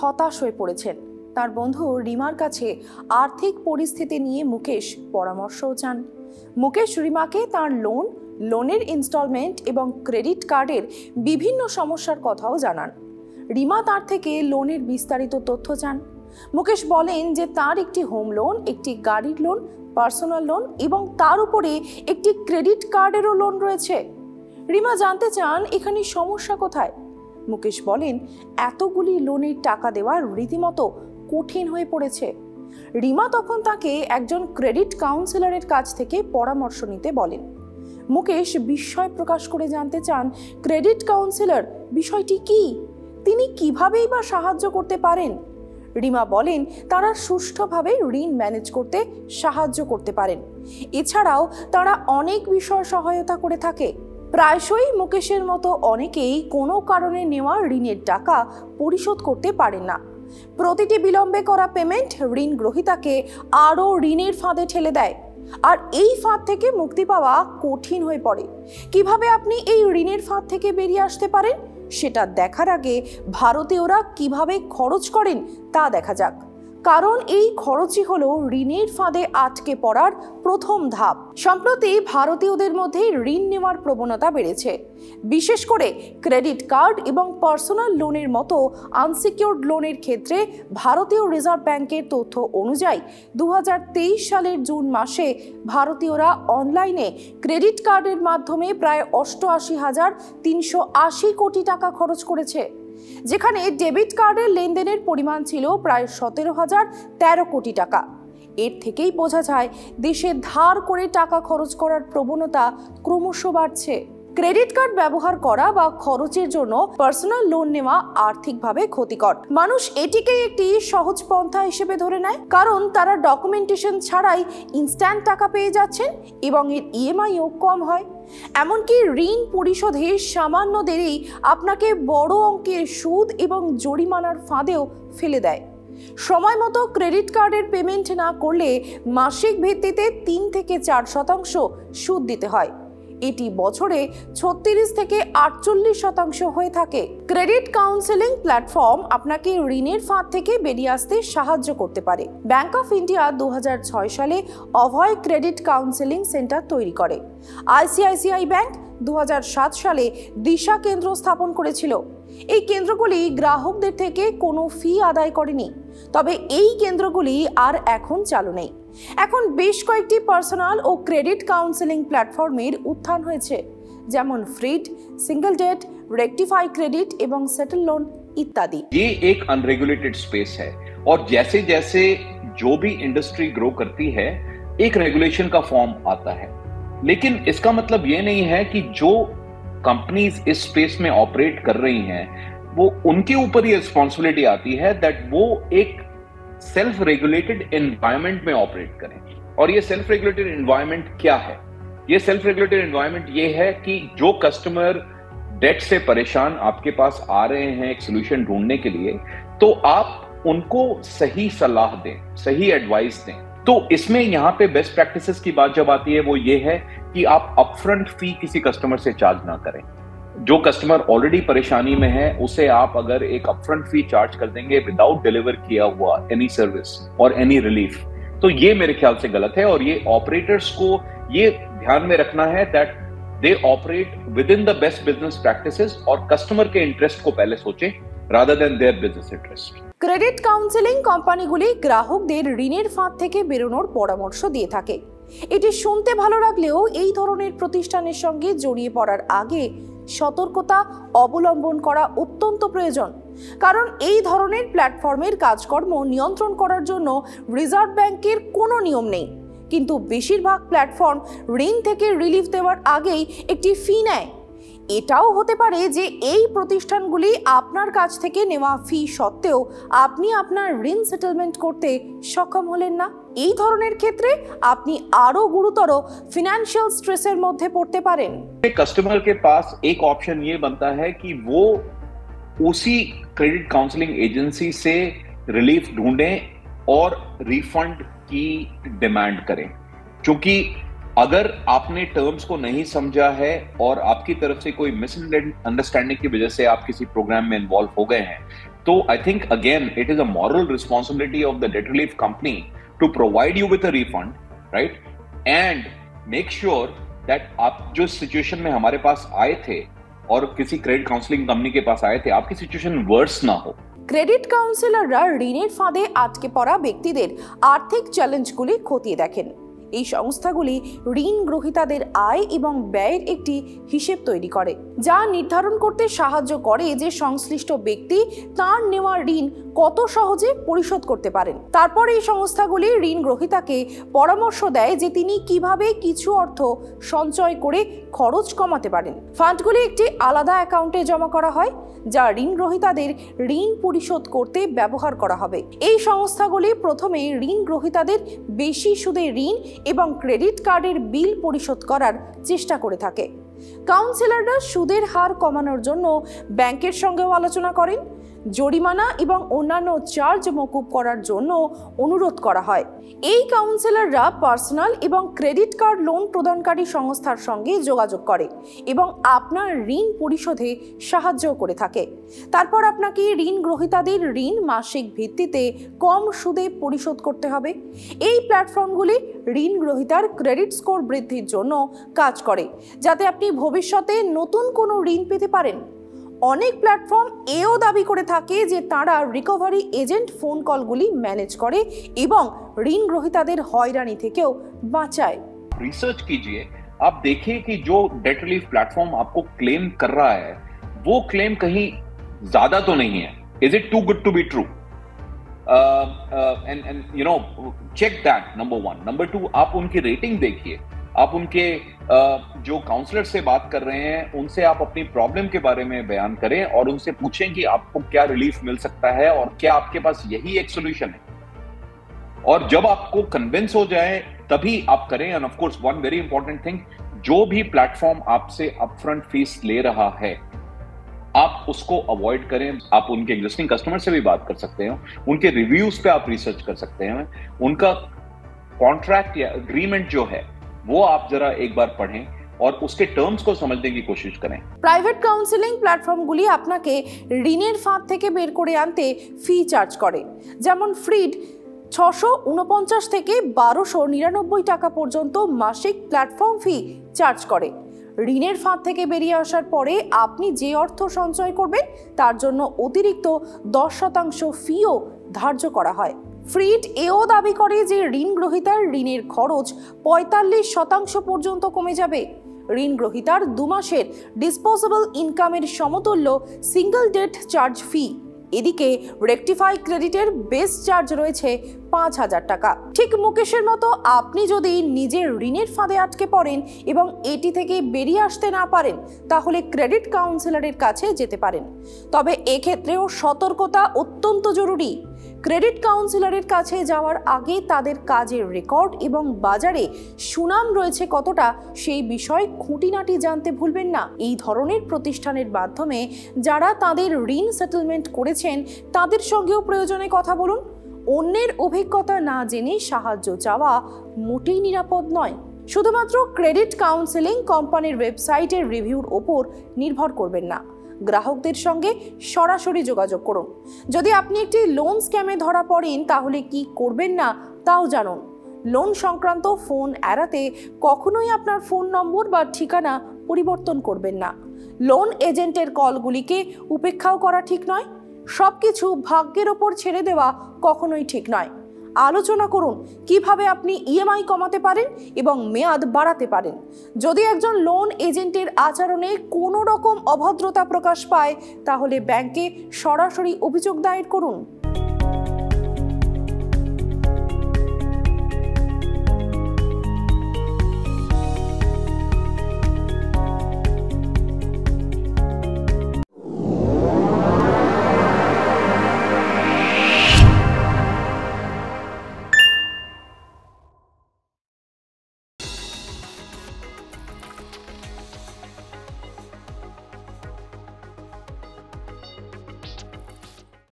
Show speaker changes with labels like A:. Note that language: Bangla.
A: হতাশ হয়ে পড়েছেন। তার বন্ধু রিমার কাছে আর্থিক পরিস্থিতি নিয়ে মুকেশ পরামর্শও চান। মুকেশ রিমাকে তার লোনের ইনস্টলমেন্ট এবং ক্রেডিট কার্ডের বিভিন্ন সমস্যার কথাও জানান। রিমা তার থেকে লোনের বিস্তারিত তথ্য চান। মুকেশ বলেন যে তার একটি হোম লোন, একটি গাড়ির লোন, পার্সোনাল লোন এবং তার উপরে একটি ক্রেডিট কার্ডেরও লোন রয়েছে। রিমা জানতে চান এখানে সমস্যা কোথায়। মুকেশ বলেন এতগুলি লোনের টাকা দেওয়া রীতিমতো কঠিন হয়ে পড়েছে। রিমা তখন তাকে একজন ক্রেডিট কাউন্সিলরের কাছ থেকে পরামর্শ নিতে বলেন। মুকেশ বিস্ময় প্রকাশ করে জানতে চান ক্রেডিট কাউন্সিলর বিষয়টি কি, তিনি কিভাবেই বা সাহায্য করতে পারেন। রিমা বলেন তারা সুষ্ঠুভাবে ঋণ ম্যানেজ করতে সাহায্য করতে পারেন। এছাড়াও তারা অনেক বিষয় সহায়তা করে থাকে। প্রায়শই মুকেশের মতো অনেকেই কোনো কারণে নেওয়া ঋণের টাকা পরিশোধ করতে পারেন না। প্রতিটি বিলম্বে করা পেমেন্ট ঋণ গ্রহীতাকে আরও ঋণের ফাঁদে ঠেলে দেয়, আর এই ফাঁদ থেকে মুক্তি পাওয়া কঠিন হয়ে পড়ে। কিভাবে আপনি এই ঋণের ফাঁদ থেকে বেরিয়ে আসতে পারেন সেটা দেখার আগে ভারতীয়রা কিভাবে খরচ করেন তা দেখা যাক, কারণ এই খরচই হলো ঋণের ফাঁদে আটকে পড়ার প্রথম ধাপ। সম্প্রতি ভারতীয়দের মধ্যে ঋণ নেওয়ার প্রবণতা বেড়েছে, বিশেষ করে ক্রেডিট কার্ড এবং পার্সোনাল লোনের মতো আনসিকিউরড লোনের ক্ষেত্রে। ভারতীয় রিজার্ভ ব্যাংকের তথ্য অনুযায়ী 2023 সালের জুন মাসে ভারতীয়রা অনলাইনে ক্রেডিট কার্ডের মাধ্যমে প্রায় 88,380 কোটি টাকা খরচ করেছে, যেখানে ডেবিট কার্ডের লেনদেনের পরিমাণ ছিল প্রায় 17,013 কোটি টাকা। এর থেকেই বোঝা যায় দেশে ধার করে টাকা খরচ করার প্রবণতা ক্রমশ বাড়ছে। ক্রেডিট কার্ড ব্যবহার করা বা খরচের জন্য পার্সোনাল লোন নেওয়া আর্থিকভাবে ক্ষতিকর। মানুষ এটিকেই একটি সহজ পন্থা হিসেবে ধরে নেয়, কারণ তারা ডকুমেন্টেশন ছাড়াই ইনস্ট্যান্ট টাকা পেয়ে যাচ্ছেন এবং এর ইএমআইও কম হয়। এমনকি ঋণ পরিশোধে সামান্য দেরি আপনাকে বড় অঙ্কের সুদ এবং জরিমানার ফাঁদেও ফেলে দেয়। সময় মতো ক্রেডিট কার্ডের পেমেন্ট না করলে মাসিক ভিত্তিতে 3 থেকে 4% সুদ দিতে হয়। এটি বছরে 36 থেকে 48% হয়ে থাকে। ক্রেডিট কাউন্সেলিং প্ল্যাটফর্ম আপনাকে ঋণের ফাঁদ থেকে বেরিয়ে আসতে সাহায্য করতে পারে। ব্যাংক অফ ইন্ডিয়া 2006 সালে অভয় ক্রেডিট কাউন্সেলিং সেন্টার তৈরি করে। আইসিআইসিআই ব্যাংক 2007 সালে দিশা কেন্দ্র স্থাপন করেছিল। এই কেন্দ্রগুলি গ্রাহকদের থেকে কোনো ফি আদায় করেনি, তবে এই কেন্দ্রগুলি আর এখন চালু নেই। এখন বেশ কয়েকটি পার্সোনাল ও ক্রেডিট কাউন্সেলিং প্ল্যাটফর্মের উত্থান হয়েছে, যেমন ফ্রিড, সিঙ্গল ডেট, रेक्टिफाई क्रेडिट एवं सेटल लोन इत्यादि।
B: ये एक अनरेगुलेटेड स्पेस है और जैसे जैसे जो भी इंडस्ट्री ग्रो करती है एक रेगुलेशन का फॉर्म आता है, लेकिन इसका मतलब ये नहीं है कि जो कंपनीज इस स्पेस में ऑपरेट कर रही हैं वो उनके ऊपर ये रिस्पॉन्सिबिलिटी आती है दैट वो एक सेल्फ रेगुलेटेड एनवायरनमेंट में ऑपरेट करें। और ये सेल्फ रेगुलेटेड एनवायरनमेंट क्या है? ये सेल्फ रेगुलेटेड एनवायरनमेंट ये है कि जो कस्टमर डेट से परेशान आपके पास आ रहे हैं एक सोल्यूशन ढूंढने के लिए, तो आप उनको सही सलाह दें, सही एडवाइस दें। तो इसमें यहाँ पे बेस्ट प्रैक्टिसेस की बात जब आती है वो ये है कि आप अपफ्रंट फी किसी कस्टमर से चार्ज ना करें। जो कस्टमर ऑलरेडी परेशानी में है उसे आप अगर एक अपफ्रंट फी चार्ज कर देंगे विदाउट डिलीवर किया हुआ एनी सर्विस और एनी रिलीफ, तो ये मेरे ख्याल से गलत है। और ये ऑपरेटर्स को ये ध्यान में रखना है that they operate within the best business practices और कस्टमर के इंटरेस्ट को पहले सोचें rather than their business interest।
A: Credit counselling কোম্পানিগুলি গ্রাহকদের ঋণের ফাঁদ থেকে বেরোনোর পরামর্শ দিয়ে থাকে। এটি শুনতে ভালো লাগলেও এই ধরনের প্রতিষ্ঠানের সঙ্গে জড়িয়ে পড়ার আগে সতর্কতা অবলম্বন করা অত্যন্ত প্রয়োজন, কারণ এই ধরনের প্ল্যাটফর্মের কাজকর্ম নিয়ন্ত্রণ করার জন্য রিজার্ভ ব্যাংকের কোনো নিয়ম নেই, কিন্তু বেশিরভাগ প্ল্যাটফর্ম ঋণ থেকে রিলিফ দেওয়ার আগেই একটি ফি নেয়। এটাও হতে পারে যে এই প্রতিষ্ঠানগুলি আপনার কাছ থেকে নেওয়া ফি সত্ত্বেও আপনি আপনার ঋণ সেটেলমেন্ট করতে সক্ষম হলেন না। এই ধরনের ক্ষেত্রে আপনি আরো গুরুতর ফিনান্সিয়াল স্ট্রেসের মধ্যে পড়তে পারেন।
B: कस्टमर के पास एक ऑप्शन ये बनता है कि वो उसी क्रेडिट काउंसलिंग एजेंसी से रिलीफ ढूंढें और रिफंड की डिमांड करें, क्योंकि अगर आपने टर्म्स को नहीं समझा है और आपकी तरफ से कोई मिसअंडरस्टैंडिंग की वजह से आप किसी प्रोग्राम में इन्वॉल्व हो गए हैं, तो I think again it is a moral responsibility of the debt relief company to provide you with a refund, right, and make sure that आप जो सिचुएशन में हमारे पास आए थे और किसी क्रेडिट काउंसलिंग कंपनी के पास आए थे, आपकी सिचुएशन वर्स ना हो।
A: ক্রেডিট কাউন্সিলররা ঋণের ফাঁদে আটকে পড়া ব্যক্তিদের আর্থিক চ্যালেঞ্জগুলি খতিয়ে দেখেন। এই সংস্থাগুলি ঋণ গ্রহীতাদের আয় এবং ব্যয়ের একটি হিসেব তৈরি করে, যা নির্ধারণ করতে সাহায্য করে যে সংশ্লিষ্ট ব্যক্তি তার নেওয়া ঋণ কত সহজে পরিশোধ করতে পারেন। তারপর এই সংস্থাগুলি ঋণ গ্রহীতাকে পরামর্শ দেয় যে তিনি কিভাবে কিছু অর্থ সঞ্চয় করে খরচ কমাতে পারেন। ফান্ডগুলি একটি আলাদা অ্যাকাউন্টে জমা করা হয়, যা ঋণ গ্রহীতাদের ঋণ পরিশোধ করতে ব্যবহার করা হবে। এই সংস্থাগুলি প্রথমে ঋণ গ্রহীতাদের বেশি সুদে ঋণ এবং ক্রেডিট কার্ডের বিল পরিশোধ করার চেষ্টা করে থাকে। কাউন্সিলররা সুদের হার কমানোর জন্য ব্যাংকের সঙ্গেও আলোচনা করেন। জরিমানা এবং অন্যান্য চার্জ মকুব করার জন্য অনুরোধ করা হয়। এই কাউন্সিলররা পার্সোনাল এবং ক্রেডিট কার্ড লোন প্রদানকারী সংস্থার সঙ্গে যোগাযোগ করে এবং আপনার ঋণ পরিশোধে সাহায্য করে থাকে। তারপর আপনাকে ঋণ গ্রহীতাদের ঋণ মাসিক ভিত্তিতে কম সুদে পরিশোধ করতে হবে। এই প্ল্যাটফর্মগুলি ঋণ গ্রহীতার ক্রেডিট স্কোর বৃদ্ধির জন্য কাজ করে, যাতে আপনি ভবিষ্যতে নতুন কোনো ঋণ পেতে পারেন। অনেক প্ল্যাটফর্ম এও দাবি করে থাকে যে তারা রিকভারি এজেন্ট ফোন কলগুলি ম্যানেজ করে এবং ঋণ গ্রহীতাদের হয়রানি থেকেও বাঁচায়।
B: रिसर्च कीजिए, आप देखिए कि जो डेट रिलीफ प्लेटफॉर्म आपको क्लेम कर रहा है वो क्लेम कहीं ज्यादा तो नहीं है। Is it too good to be true? And you know check that, number 1। Number 2, आप उनकी रेटिंग देखिए, आप उनके जो काउंसलर से बात कर रहे हैं उनसे आप अपनी प्रॉब्लम के बारे में बयान करें और उनसे पूछें कि आपको क्या रिलीफ मिल सकता है और क्या आपके पास यही एक सोल्यूशन है। और जब आपको कन्विंस हो जाए तभी आप करें। End of course one very important thing, जो भी प्लेटफॉर्म आपसे अपफ्रंट फीस ले रहा है आप उसको अवॉइड करें। आप उनके एग्जिस्टिंग कस्टमर से भी बात कर सकते हैं, उनके रिव्यूज पे आप रिसर्च कर सकते हैं, उनका कॉन्ट्रैक्ट या एग्रीमेंट जो है वो आप जरा एक बार पढ़ें और उसके टर्म्स को समझने की कोशिश करें।
A: প্রাইভেট কাউন্সেলিং প্ল্যাটফর্মগুলি আপনাকে ঋণের ফাঁদ থেকে বের করে আনতে ফি চার্জ করে। যেমন ফ্রিড 649 থেকে 1299 টাকা পর্যন্ত মাসিক প্ল্যাটফর্ম ফি চার্জ করে। ঋণের ফাঁদ থেকে বেরিয়ে আসার পরে আপনি যে অর্থ সঞ্চয় করবেন তার জন্য অতিরিক্ত 10% ফিও ধার্য করা হয়। ফ্রিড এও দাবি করে যে ঋণ গ্রহীতার ঋণের খরচ 45% পর্যন্ত কমে যাবে। ঋণ গ্রহীতার 2 মাসের ডিসপোজেবল ইনকামের সমতুল্য সিঙ্গল ডেট চার্জ ফি। এদিকে রেকটিফাই ক্রেডিটের বেস চার্জ রয়েছে 5000 টাকা। ঠিক মুকেশের মতো আপনি যদি নিজের ঋণের ফাঁদে আটকে পড়েন এবং এটি থেকে বেরিয়ে আসতে না পারেন তাহলে ক্রেডিট কাউন্সিলরের কাছে যেতে পারেন। তবে এক্ষেত্রেও সতর্কতা অত্যন্ত জরুরি। ক্রেডিট কাউন্সিলরের কাছে যাওয়ার আগে তাদের কাজের রেকর্ড এবং বাজারে সুনাম রয়েছে কতটা সেই বিষয়ে খুঁটিনাটি জানতে ভুলবেন না। এই ধরনের প্রতিষ্ঠানের মাধ্যমে যারা তাদের ঋণ সেটেলমেন্ট করেছেন তাদের সঙ্গেও প্রয়োজনে কথা বলুন। অন্যের অভিজ্ঞতা না জেনে সাহায্য চাওয়া মোটেই নিরাপদ নয়। শুধুমাত্র ক্রেডিট কাউন্সেলিং কোম্পানির ওয়েবসাইটের রিভিউর ওপর নির্ভর করবেন না। গ্রাহকদের সঙ্গে সরাসরি যোগাযোগ করুন। যদি আপনি একটি লোন স্ক্যামে ধরা পড়েন তাহলে কি করবেন না তাও জানুন। লোন সংক্রান্ত ফোন এড়াতে কখনোই আপনার ফোন নম্বর বা ঠিকানা পরিবর্তন করবেন না। লোন এজেন্টের কলগুলিকে উপেক্ষাও করা ঠিক নয়। সবকিছু ভাগ্যের ওপর ছেড়ে দেওয়া কখনোই ঠিক নয়। আলোচনা করুন কিভাবে আপনি ইএমআই কমাতে পারেন এবং মেয়াদ বাড়াতে পারেন। যদি একজন লোন এজেন্টের আচরণে কোনো রকম অভদ্রতা প্রকাশ পায় তাহলে ব্যাংকে সরাসরি অভিযোগ দায়ের করুন।